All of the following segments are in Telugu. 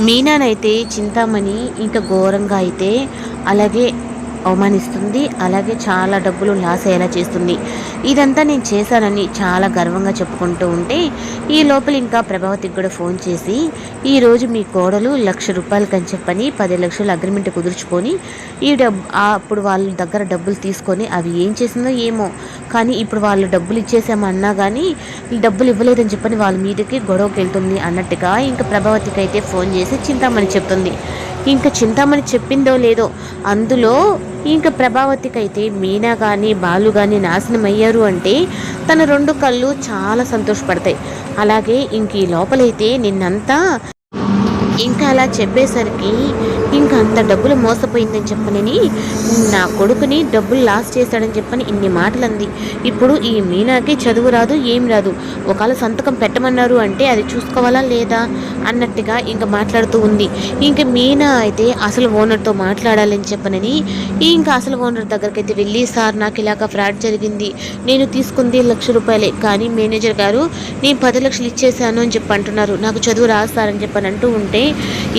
మీనానైతే చింతామణి ఇంకా ఘోరంగా అయితే అలాగే అవమానిస్తుంది. అలాగే చాలా డబ్బులు లాస్ అయ్యేలా చేస్తుంది. ఇదంతా నేను చేశానని చాలా గర్వంగా చెప్పుకుంటూ ఉంటే ఈ లోపల ఇంకా ప్రభావతికి కూడా ఫోన్ చేసి ఈరోజు మీ కోడలు ₹1,00,000 చెప్పని 10 లక్షలు అగ్రిమెంట్ కుదుర్చుకొని ఈ అప్పుడు వాళ్ళ దగ్గర డబ్బులు తీసుకొని అవి ఏం చేసిందో ఏమో, కానీ ఇప్పుడు వాళ్ళు డబ్బులు ఇచ్చేసామన్నా కానీ డబ్బులు ఇవ్వలేదని చెప్పని వాళ్ళ మీదకి గొడవకి వెళ్తుంది అన్నట్టుగా ఇంకా ప్రభావతికి అయితే ఫోన్ చేసి చింతామణి చెప్తుంది. ఇంకా చింతామణి చెప్పిందో లేదో అందులో ఇంకా ప్రభావతికి అయితే మీనా కానీ బాలు కానీ నాశనం అయ్యారు అంటే తన 2 కళ్ళు చాలా సంతోషపడతాయి. అలాగే ఇంక ఈ లోపలైతే నిన్నంతా ఇంకా అలా చెప్పేసరికి ఇంకా అంత డబ్బులు మోసపోయిందని చెప్పనని నా కొడుకుని డబ్బులు లాస్ చేశాడని చెప్పని ఇన్ని మాటలు అంది. ఇప్పుడు ఈ మీనాకి చదువు రాదు, ఏం రాదు. ఒకవేళ సంతకం పెట్టమన్నారు అంటే అది చూసుకోవాలా లేదా అన్నట్టుగా ఇంకా మాట్లాడుతూ ఉంది. ఇంకా మీనా అయితే అసలు ఓనర్తో మాట్లాడాలని చెప్పనని ఇంకా అసలు ఓనర్ దగ్గరికి అయితే వెళ్ళి, సార్ నాకు ఇలాగ ఫ్రాడ్ జరిగింది, నేను తీసుకుంది ₹1,00,000 కానీ మేనేజర్ గారు నేను 10 లక్షలు ఇచ్చేసాను అని చెప్పి అంటున్నారు, నాకు చదువు రాస్తారని చెప్పని అంటూ ఉంటే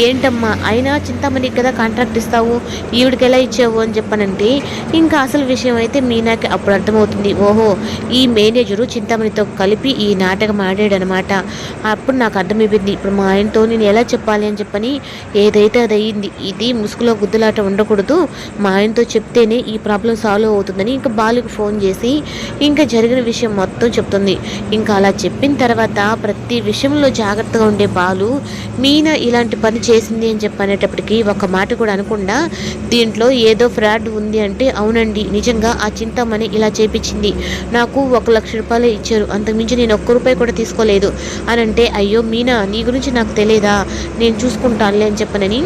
ఏంటమ్మా అయినా చింతామణికి కదా కాంట్రాక్ట్ ఇస్తావు, ఈవిడికి ఎలా ఇచ్చావు అని చెప్పనంటే ఇంకా అసలు విషయం అయితే మీనాకి అప్పుడు అర్థమవుతుంది. ఓహో, ఈ మేనేజరు చింతామణితో కలిపి ఈ నాటకం ఆడాడనమాట. అప్పుడు నాకు అర్థమైపోయింది, ఇప్పుడు మా ఆయనతో నేను ఎలా చెప్పాలి అని చెప్పని ఏదైతే అది అయ్యింది. ఇది ముసుగులో గుద్దులాట ఉండకూడదు, మా ఆయనతో చెప్తేనే ఈ ప్రాబ్లం సాల్వ్ అవుతుందని ఇంకా బాలుకి ఫోన్ చేసి ఇంకా జరిగిన విషయం మొత్తం చెప్తుంది. ఇంకా అలా చెప్పిన తర్వాత ప్రతి విషయంలో జాగ్రత్తగా ఉండే బాలు మీనా ఇలాంటి పని చేసింది అని చెప్పనేటప్పటికీ ఒక మాట కూడా అనకుండా దీంట్లో ఏదో ఫ్రాడ్ ఉంది అంటే అవునండి నిజంగా ఆ చింతామణి ఇలా చేపించింది, నాకు ₹1,00,000 ఇచ్చారు, అంతకుమించి నేను ₹1 కూడా తీసుకోలేదు అని అంటే అయ్యో మీనా నీ గురించి నాకు తెలియదా, నేను చూసుకుంటానులే అని చెప్పనని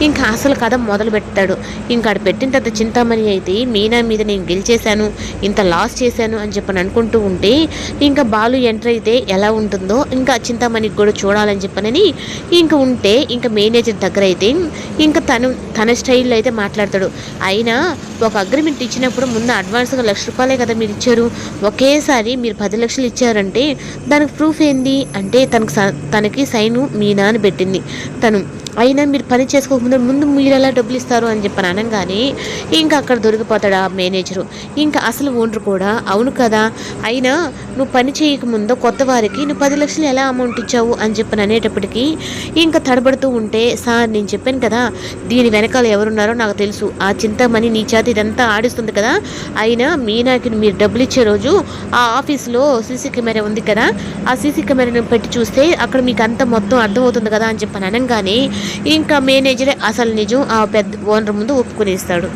ఇంకా అసలు కథ మొదలు పెడతాడు. ఇంకా అక్కడ పెట్టిన తర్వాత చింతామణి అయితే మీనా మీద నేను గెలిచేశాను, ఇంత లాస్ చేశాను అని చెప్పని అనుకుంటూ ఉంటే ఇంకా బాలు ఎంటర్ అయితే ఎలా ఉంటుందో ఇంకా చింతామణికి కూడా చూడాలని చెప్పనని ఇంకా ఉంటే ఇంకా మేనేజర్ దగ్గర అయితే ఇంకా తన స్టైల్లో అయితే మాట్లాడతాడు. అయినా ఒక అగ్రిమెంట్ ఇచ్చినప్పుడు ముందు అడ్వాన్స్గా ₹1,00,000 కదా మీరు ఇచ్చారు, ఒకేసారి మీరు 10 లక్షలు ఇచ్చారంటే దానికి ప్రూఫ్ ఏంది అంటే తనకి సైను మీ నాన్న పెట్టింది తను, అయినా మీరు పని చేసుకోకముందు ముందు మీరు ఎలా డబ్బులు ఇస్తారు అని చెప్పని అనగానే ఇంకా అక్కడ దొరికిపోతాడు ఆ మేనేజరు. ఇంకా అసలు ఓనర్ కూడా అవును కదా, అయినా నువ్వు పని చేయకముందు కొత్త వారికి నువ్వు 10 లక్షలు ఎలా అమౌంట్ ఇచ్చావు అని చెప్పని అనేటప్పటికీ ఇంకా తడబడుతూ ఉంటే సార్ నేను చెప్పాను కదా దీని వెనకాల ఎవరున్నారో నాకు తెలుసు, ఆ చింతామణి నీ చేత ఇదంతా ఆడిస్తుంది కదా, అయినా మీనాకి మీరు డబ్బులు ఇచ్చే రోజు ఆ ఆఫీస్లో సీసీ కెమెరా ఉంది కదా, ఆ సీసీ కెమెరాను పెట్టి చూస్తే అక్కడ మీకు అంతా మొత్తం అర్థమవుతుంది కదా అని చెప్పని అనగానే ఇంకా మేనేజరే అసలు నిజం ఆ పెద్ద ఓనర్ ముందు ఒప్పుకునేస్తాడు.